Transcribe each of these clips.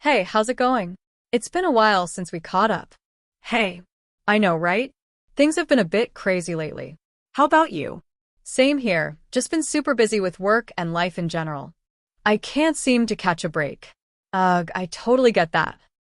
Hey, how's it going? It's been a while since we caught up. Hey, I know, right? Things have been a bit crazy lately. how about you? Same here, just been super busy with work and life in general. I can't seem to catch a break. Ugh, I totally get that.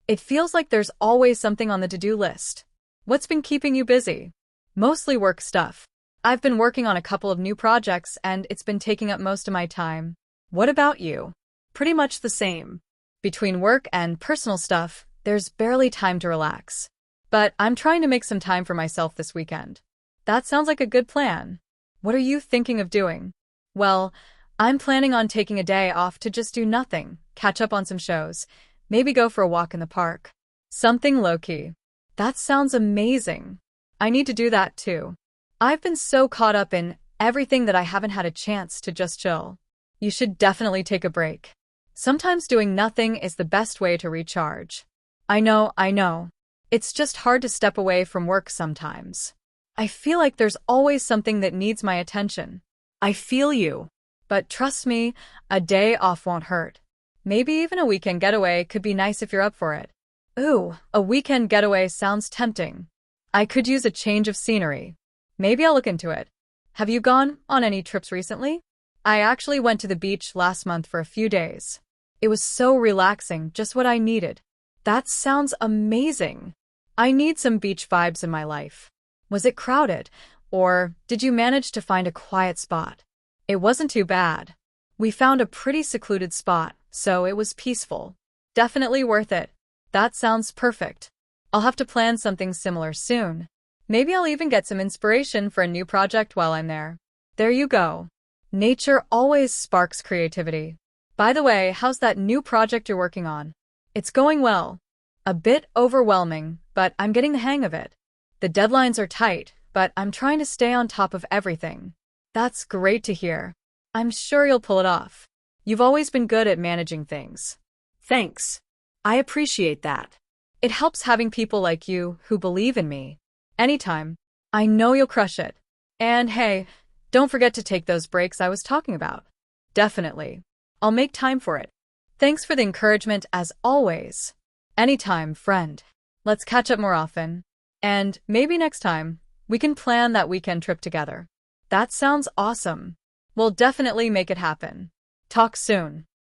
It feels like there's always something on the to-do list. What's been keeping you busy? Mostly work stuff. I've been working on a couple of new projects and it's been taking up most of my time. What about you? Pretty much the same. Between work and personal stuff, there's barely time to relax. But I'm trying to make some time for myself this weekend. That sounds like a good plan. What are you thinking of doing? Well, I'm planning on taking a day off to just do nothing, catch up on some shows, maybe go for a walk in the park. Something low-key. That sounds amazing. I need to do that too. I've been so caught up in everything that I haven't had a chance to just chill. You should definitely take a break. Sometimes doing nothing is the best way to recharge. I know. It's just hard to step away from work sometimes. I feel like there's always something that needs my attention. I feel you. But trust me, a day off won't hurt. Maybe even a weekend getaway could be nice if you're up for it. Ooh, a weekend getaway sounds tempting. I could use a change of scenery. Maybe I'll look into it. Have you gone on any trips recently? I actually went to the beach last month for a few days. It was so relaxing, just what I needed. That sounds amazing. I need some beach vibes in my life. Was it crowded, or did you manage to find a quiet spot? It wasn't too bad. We found a pretty secluded spot, so it was peaceful. Definitely worth it. That sounds perfect. I'll have to plan something similar soon. Maybe I'll even get some inspiration for a new project while I'm there. There you go. Nature always sparks creativity. By the way, how's that new project you're working on? It's going well. A bit overwhelming, but I'm getting the hang of it. The deadlines are tight, but I'm trying to stay on top of everything. That's great to hear. I'm sure you'll pull it off. You've always been good at managing things. Thanks. I appreciate that. It helps having people like you who believe in me. Anytime. I know you'll crush it. And hey, don't forget to take those breaks I was talking about. Definitely. I'll make time for it. Thanks for the encouragement as always. Anytime, friend. Let's catch up more often. And maybe next time, we can plan that weekend trip together. That sounds awesome. We'll definitely make it happen. Talk soon.